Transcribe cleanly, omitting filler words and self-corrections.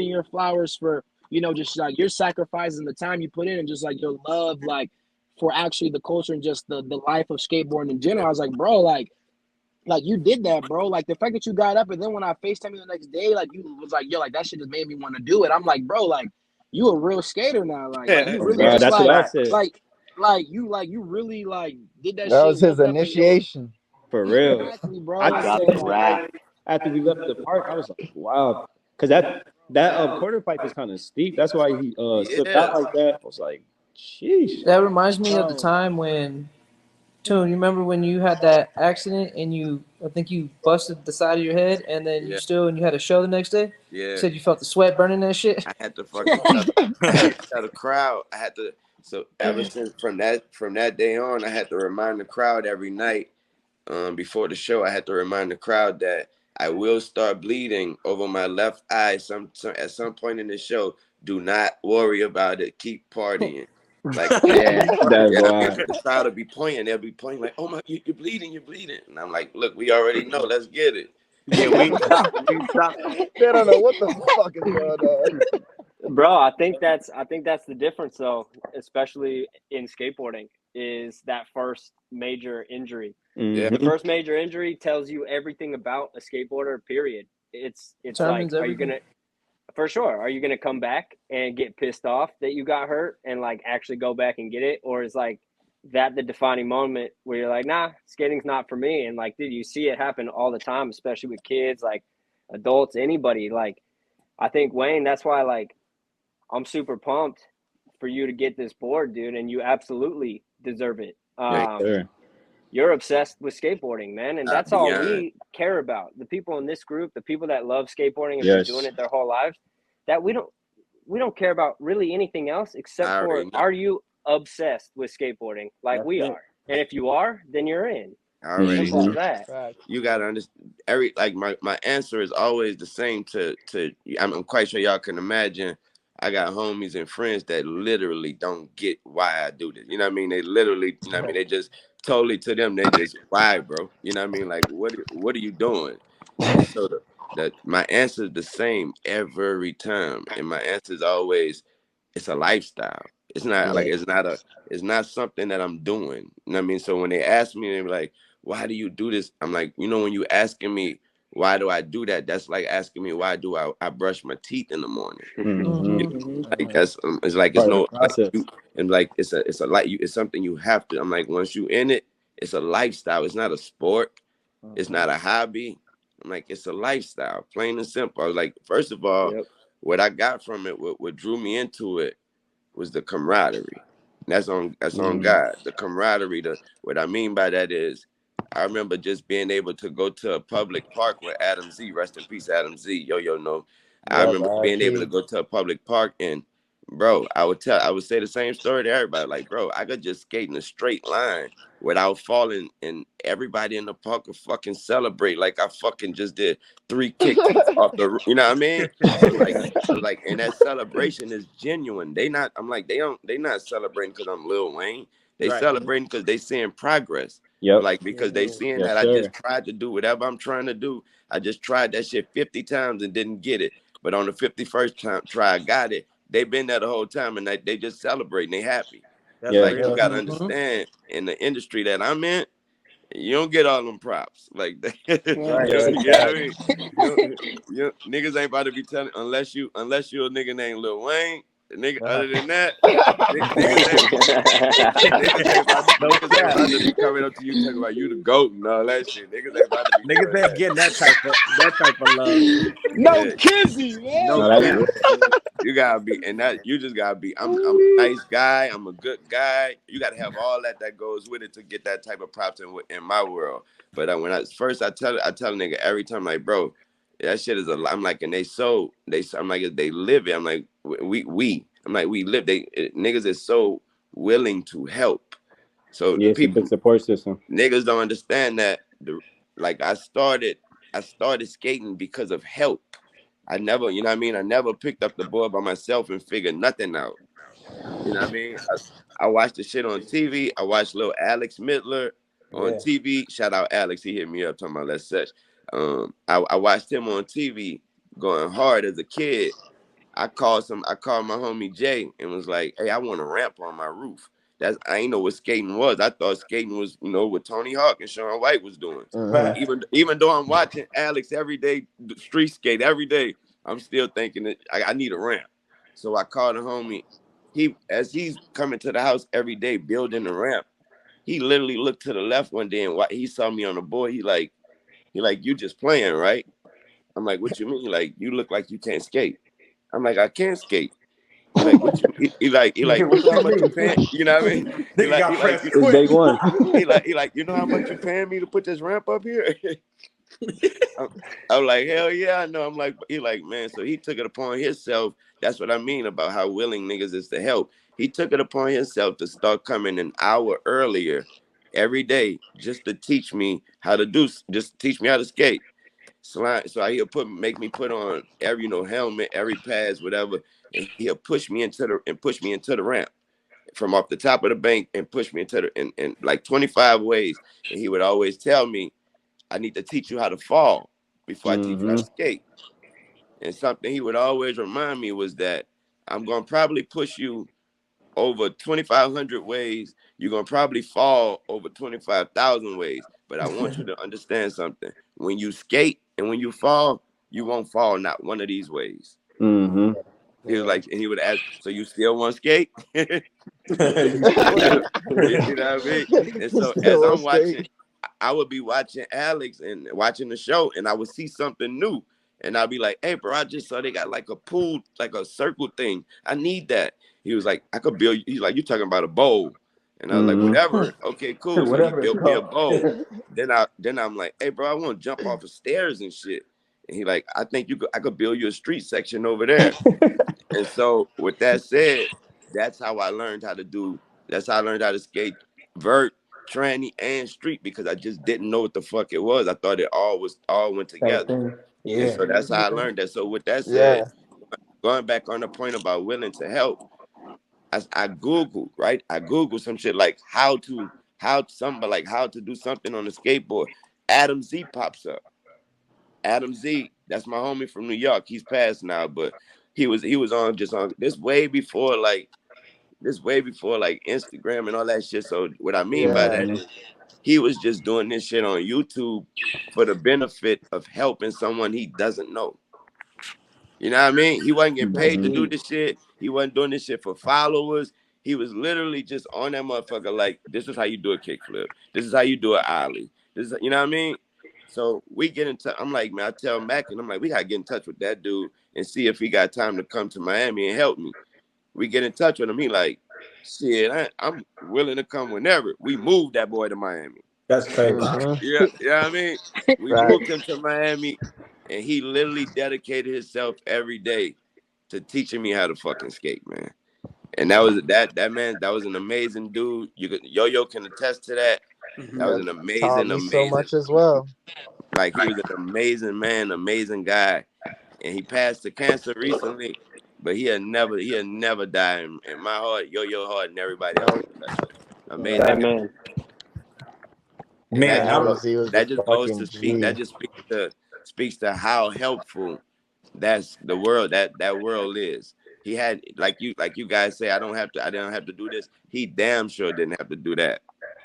your flowers for, just like your sacrifices and the time you put in and just like your love, like for actually the culture and just the life of skateboarding in general. I was like, bro, like you did that, bro. Like the fact that you got up and then when I FaceTime you the next day, like you was like, yo, like that shit just made me want to do it. I'm like, bro, like you a real skater now. Like you Oh really God, just that's what I said. like you really like did that That shit, was his woke up and yo, initiation. For real. exactly, bro. I And thought then like after we left the park, I was like, wow, because that quarter pipe is kind of steep. That's why he slipped out Yeah. like that. I was like, sheesh. That reminds me of the bro, time when Tune, you remember when you had that accident and I think you busted the side of your head and then Yeah. and you had a show the next day? You Yeah. said you felt the sweat burning that shit? I had to fucking tell the crowd. I had to. So ever since from that day on, I had to remind the crowd every night. Before the show, I had to remind the crowd that I will start bleeding over my left eye at some point in the show. Do not worry about it. Keep partying. Like, Yeah, that's yeah, I mean, wild. the crowd will be pointing. They'll be pointing like, "Oh my, you're bleeding, you're bleeding." And I'm like, "Look, we already know. Let's get it." Yeah, we ain't stopping. We ain't stopping. They don't know what the fuck is going on. Bro, I think that's the difference though, especially in skateboarding, is that first major injury. Yeah, The Mm-hmm. first major injury tells you everything about a skateboarder, period. It's like, Determines are you everything. gonna for sure, are you gonna come back and get pissed off that you got hurt and like actually go back and get it? Or is like that the defining moment where you're like, nah, skating's not for me? And like, dude, you see it happen all the time, especially with kids, like adults, anybody. Like I think Wayne, that's why like I'm super pumped for you to get this board, dude, and you absolutely deserve it. yeah, Sure. You're obsessed with skateboarding, man, and that's all beyond. we care about. The people in this group, the people that love skateboarding and been doing Yes. it their whole lives, that we don't care about really anything else except I for, already know. are you obsessed with skateboarding like That's we it. are? And if you are, then you're in. I already Simple know. as that. Facts. You gotta understand. My answer is always the same. I'm quite sure y'all can imagine. I got homies and friends that literally don't get why I do this. You know what I mean? They literally, you know what I mean? They just totally, to them, they just, why, bro? You know what I mean? Like, what are you doing? And so my answer is the same every time. And my answer is always, it's a lifestyle. It's not like, Yeah. it's not something that I'm doing. You know what I mean? So when they ask me, they're like, why do you do this? I'm like, when you asking me, why do I do that? That's like asking me, why do I brush my teeth in the morning? Mm-hmm. Mm-hmm. Like that's it's like it's Part of the no like process. you, and like it's something you have to. I'm like, once you in it, it's a lifestyle. It's not a sport. It's not a hobby. I'm like, it's a lifestyle, plain and simple. I was like, first of all, Yep. what I got from it, what drew me into it was the camaraderie. That's on Mm. God. The camaraderie. What I mean by that is, I remember just being able to go to a public park with Adam Z. Rest in peace, Adam Z. Yo, no. I Yep, remember being able to RP. go to a public park and, bro, I would say the same story to everybody. Like, bro, I could just skate in a straight line without falling, and everybody in the park would fucking celebrate like I fucking just did 3 kickflips off the. You know what I mean? And that celebration is genuine. They not. I'm like, they not celebrating because I'm Lil Wayne. They Right. celebrating because they seeing progress. Yep. Like, because they seeing Yes, that I sir. just tried to do whatever I'm trying to do. I just tried that shit 50 times and didn't get it. But on the 51st time try, I got it. They've been there the whole time and they just celebrating. They happy. That's Yeah. Like, you real. got to Mm-hmm. understand, in the industry that I'm in, you don't get all them props. Like, you Right. know Yeah. what I mean? Niggas ain't about to be telling, unless you a nigga named Lil Wayne. Nigga, other than that, niggas ain't about to be coming up to you talking about you the GOAT and all that shit. Niggas ain't about to be Niggas doing ain't that. getting that type of love. no Yeah. kizzy, man. No No, that's kidding. real. You gotta be, and that you just gotta be. I'm a nice guy. I'm a good guy. You gotta have all that goes with it to get that type of props in my world. But when I tell a nigga every time, like, bro, that shit is a. I'm like, and I'm like, they live it. I'm like, I'm like, we live. Niggas is so willing to help. So Yeah, it's a big people, support system. niggas don't understand that. Like I started skating because of help. I never, you know what I mean? I never picked up the board by myself and figured nothing out. You know what I mean? I watched the shit on TV. I watched little Alex Midler on Yeah. TV. Shout out Alex. He hit me up talking about let's search. I watched him on TV going hard as a kid. I called my homie Jay and was like, hey, I want a ramp on my roof. I ain't know what skating was. I thought skating was, what Tony Hawk and Shaun White was doing. Mhm. Even though I'm watching Alex every day, street skate every day, I'm still thinking that I need a ramp. So I called a homie. As he's coming to the house every day building the ramp, he literally looked to the left one day and he saw me on the board. He like, you just playing, right? I'm like, what you mean? Like, you look like you can't skate. I'm like, I can't skate. He like, what you? He like, you What know how you much you mean? paying? You know what I mean? Nigga got pressed It's day quick. one. He like, you know how much you paying me to put this ramp up here? I'm like, hell yeah, I know. I'm like, he like, man. So he took it upon himself. That's what I mean about how willing niggas is to help. He took it upon himself to start coming an hour earlier every day just to teach me how to just teach me how to skate. So he'll make me put on every helmet, every pads, whatever, and he'll push me into the ramp from off the top of the bank and push me into in like 25 ways. And he would always tell me, I need to teach you how to fall before I teach you how to skate. And something he would always remind me was that I'm gonna probably push you over 2,500 ways. You're gonna probably fall over 25,000 ways. But I want you to understand something. When you skate and when you fall, you won't fall not one of these ways. Mm-hmm. He was like, and he would ask, so you still want to skate? You What? know what I mean? And You so still as on I'm watching, skate? I would be watching Alex and watching the show, and I would see something new. And I'd be like, hey, bro, I just saw they got like a pool, like a circle thing. I need that. He was like, I could build, he's like, you talking about a bowl. And I was like, Mm-hmm. whatever. Okay, cool. So he Whatever it's built me a called. bowl. Then I'm like, hey, bro, I want to jump off the stairs and shit. And he like, I think I could build you a street section over there. And so with that said, that's how I learned how to skate vert, tranny, and street because I just didn't know what the fuck it was. I thought it all went Same together. thing. And Yeah. so that's how I learned that. So with that said, Yeah. going back on the point about willing to help, I Googled, right? I Googled some shit like how to do something on a skateboard. Adam Z pops up. Adam Z, that's my homie from New York. He's passed now, but he was on this way before like Instagram and all that shit. So what I mean by Yeah. that is he was just doing this shit on YouTube for the benefit of helping someone he doesn't know. You know what I mean? He wasn't getting That's paid to do deep. this shit. He wasn't doing this shit for followers. He was literally just on that motherfucker like, this is how you do a kickflip. This is how you do an ollie. This is, you know what I mean? So we get in touch. I'm like, man, I tell Mac, and I'm like, we got to get in touch with that dude and see if he got time to come to Miami and help me. We get in touch with him. He like, shit, I'm willing to come whenever. We moved that boy to Miami. That's crazy. Mhm. Yeah, you know what I mean? We moved him Facts. to Miami, and he literally dedicated himself every day to teaching me how to fucking skate, man. And that man, that was an amazing dude. Yo can attest to that. That was That an taught amazing, me so amazing. much as well. Like he was an amazing man, amazing guy, and he passed to cancer recently. But he'll never die in my heart, Yo heart, and everybody else in the country. Yeah. Amazing guy. Amen. And Man, I Adam was Z was a that just goes to fucking speak. G. That just speaks to how helpful that's the world that world is. He had like you guys say, I didn't have to do this. He damn sure didn't have to do that.